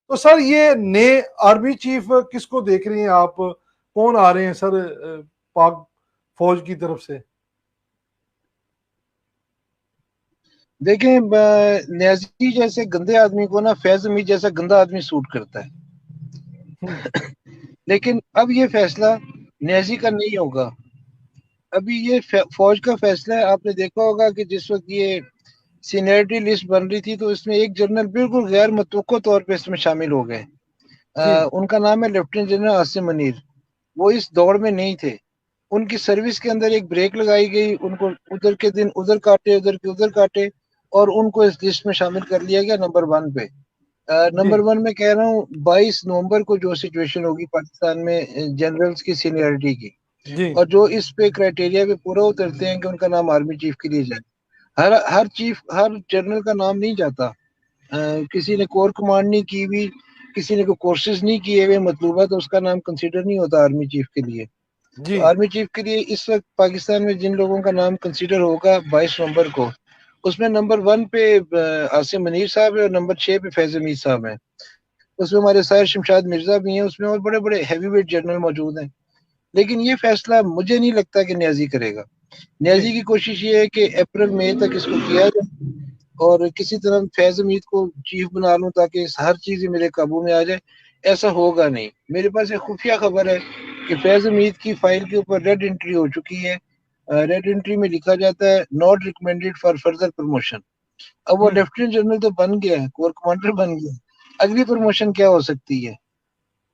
تو سر یہ نئے آرمی چیف کس کو دیکھ رہے ہیں آپ، کون آ رہے ہیں سر پاک فوج کی طرف سے؟ دیکھیں نیازی جیسے گندے آدمی کو نا فیض حمید جیسا گندا آدمی سوٹ کرتا ہے لیکن اب یہ فیصلہ نیازی کا نہیں ہوگا، ابھی یہ فوج کا فیصلہ ہے۔ آپ نے دیکھا ہوگا کہ جس وقت یہ سینئرٹی لسٹ بن رہی تھی تو اس میں ایک جنرل بالکل غیر متوقع طور پہ اس میں شامل ہو گئے۔ جی ان کا نام ہے لیفٹیننٹ جنرل عاصم منیر۔ وہ اس دوڑ میں نہیں تھے، ان کی سروس کے اندر ایک بریک لگائی گئی، ان کو ادھر کے دن ادھر کاٹے، ادھر کے ادھر کاٹے، اور ان کو اس لسٹ میں شامل کر لیا گیا نمبر 1 پہ۔ جی نمبر 1 میں کہہ رہا ہوں 22 نومبر کو جو سچویشن ہوگی پاکستان میں جنرلز کی سینئرٹی کی، جی اور جو اس پہ کرائٹیریا پہ پورا اترتے ہیں کہ ان کا نام آرمی چیف کے لیے جائے، ہر جنرل کا نام نہیں جاتا۔ کسی نے کور کمانڈ نہیں کی ہوئی، کسی نے کوئی کورسز نہیں کیے ہوئے مطلوبہ، تو اس کا نام کنسیڈر نہیں ہوتا آرمی چیف کے لیے۔ تو جی آرمی چیف کے لیے اس وقت پاکستان میں جن لوگوں کا نام کنسیڈر ہوگا 22 نومبر کو، اس میں نمبر 1 پہ عاصم منیر صاحب ہے، اور نمبر 6 پہ فیض حمید صاحب ہیں۔ اس میں ہمارے سائر شمشاد مرزا بھی ہیں، اس میں اور بڑے بڑے ہیوی ویٹ جنرل موجود ہیں۔ لیکن یہ فیصلہ مجھے نہیں لگتا کہ نیازی کرے گا۔ جی نیازی کی کوشش یہ ہے کہ اپریل مئی تک اس کو کیا جائے، اور کسی طرح فیض حمید کو چیف بنا لوں تاکہ ہر چیز میرے قابو میں آ جائے۔ ایسا ہوگا نہیں۔ میرے پاس ایک خفیہ خبر ہے کہ فیض حمید کی فائل کے اوپر ریڈ انٹری ہو چکی ہے۔ ریڈ انٹری میں لکھا جاتا ہے not recommended for further promotion. اب وہ لیفٹیننٹ جنرل تو بن گیا ہے، کور کمانڈر بن گیا ہے، اگلی پروموشن کیا ہو سکتی ہے؟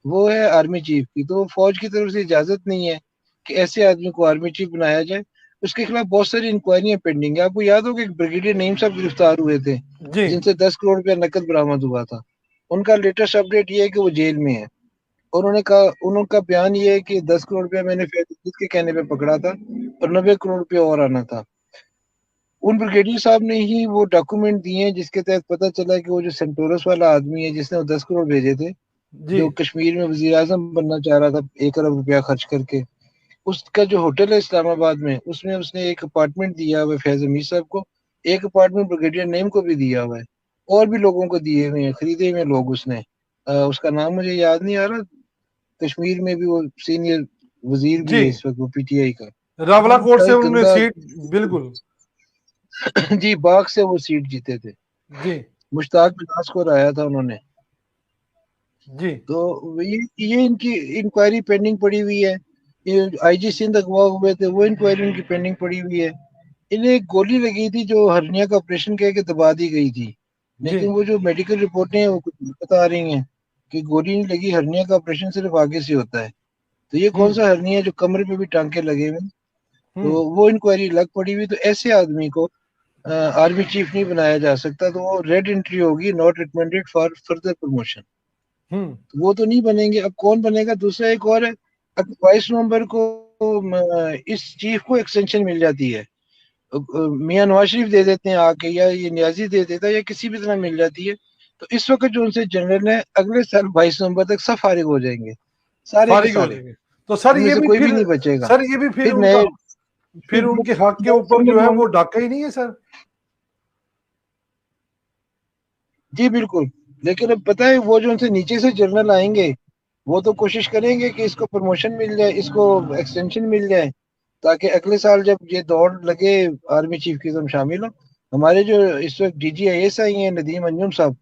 وہ ہے آرمی چیف کی۔ تو فوج کی طرف سے اجازت نہیں ہے کہ ایسے آدمی کو آرمی چیف بنایا جائے۔ اس کے خلاف بہت ساری انکوائریاں پینڈنگ ہیں۔ آپ کو یاد ہو کہ بریگیڈیئر نعیم صاحب گرفتار ہوئے تھے، جی جن سے 10 کروڑ روپیہ نقد برآمد ہوا تھا۔ ان کا لیٹسٹ اپڈیٹ یہ ہے کہ وہ جیل میں ہے، اور انہوں کا بیان یہ ہے کہ 10 کروڑ روپیہ میں نے فیض حمید کے کہنے پہ پکڑا تھا، اور 90 کروڑ روپیہ اور آنا تھا۔ ان بریگیڈیئر صاحب نے ہی وہ ڈاکومنٹ دیے ہیں جس کے تحت پتہ چلا کہ وہ جو سینٹورس والا آدمی ہے جس نے وہ 10 کروڑ بھیجے تھے، جی جو کشمیر میں وزیر اعظم بننا چاہ رہا تھا 1 ارب روپیہ خرچ کر کے، اس کا جو ہوٹل ہے اسلام آباد میں، اس میں اس نے ایک اپارٹمنٹ دیا ہوا ہے فیض حمید صاحب کو، ایک اپارٹمنٹ بریگیڈیئر نعیم کو بھی دیا ہوا ہے، اور بھی لوگوں کو دیے ہوئے ہیں، خریدے ہوئے لوگ اس نے۔ اس کا نام مجھے یاد نہیں آ رہا۔ کشمیر میں بھی وہ سینئر وزیر بھی جی ہے اس وقت، وہ پی ٹی آئی کا۔ راولا کوٹ بڑا سے ہی انہوں نے گندا سیٹ، بالکل جی باغ سے وہ سیٹ جیتے تھے، جی مشتاق بلاس کو ہرایا تھا انہوں نے۔ جی تو یہ ان کی انکوائری پینڈنگ پڑی ہوئی ہے۔ یہ آئی جی سندھ اغوا ہوئے تھے، وہ انکوائری ان کی پینڈنگ پڑی ہوئی ہے۔ انہیں ایک گولی لگی تھی جو ہرنیا کا آپریشن کہہ کے دبا دی گئی تھی، جی لیکن وہ جو میڈیکل رپورٹیں ہیں وہ کچھ بتا رہی ہیں کہ گولی نہیں لگی، ہرنیا کا آپریشن صرف آگے سے ہوتا ہے۔ تو یہ کون سا ہرنیا ہے جو کمرے پہ بھی ٹانکے لگے ہوئے ہیں؟ تو وہ انکوائری لگ پڑی ہوئی۔ تو ایسے آدمی کو آرمی چیف نہیں بنایا جا سکتا، تو وہ ریڈ انٹری ہوگی not recommended for further promotion, وہ تو نہیں بنیں گے۔ اب کون بنے گا؟ دوسرا ایک اور ہے، 22 نومبر کو اس چیف کو ایکسٹینشن مل جاتی ہے، میاں نواز شریف دے دیتے ہیں آ کے، یا یہ نیازی دے دیتا ہے، یا کسی بھی طرح مل جاتی ہے۔ تو اس وقت جو ان سے جنرل ہیں اگلے سال 22 نومبر تک سب فارغ ہو جائیں گے، سارے کے فارغ ہو سارے، جائیں گے۔ تو سر ان میں یہ سے بھی کوئی بھی پھر، نہیں بچے گا۔ سر یہ بھی پھر پھر ان کا، نئے پھر ان کے حق کے اوپر جو ہے وہ ڈاکہ ہی نہیں ہے سر؟ جی بالکل، لیکن اب پتہ ہے وہ جو ان سے نیچے سے جنرل آئیں گے وہ تو کوشش کریں گے کہ اس کو پروموشن مل جائے، اس کو ایکسٹینشن مل جائے، تاکہ اگلے سال جب یہ دوڑ لگے آرمی چیف کی تم شامل ہو۔ ہمارے جو اس وقت D G I S I ہیں ندیم انجم صاحب،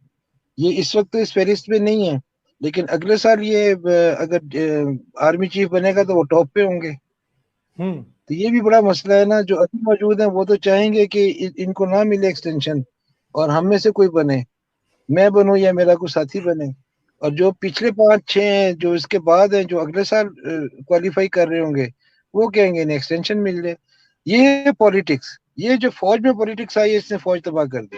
یہ اس وقت تو اس فہرست میں نہیں ہیں، لیکن اگلے سال یہ اگر آرمی چیف بنے گا تو وہ ٹاپ پہ ہوں گے۔ تو یہ بھی بڑا مسئلہ ہے نا، جو ابھی موجود ہیں وہ تو چاہیں گے کہ ان کو نہ ملے ایکسٹینشن، اور ہم میں سے کوئی بنے، میں بنوں یا میرا کوئی ساتھی بنے، اور جو پچھلے 5-6 ہیں جو اس کے بعد ہیں جو اگلے سال کوالیفائی کر رہے ہوں گے، وہ کہیں گے انہیں ایکسٹینشن مل جائے۔ یہ ہے پولیٹکس، یہ جو فوج میں پولیٹکس آئی ہے اس نے فوج تباہ کر دی۔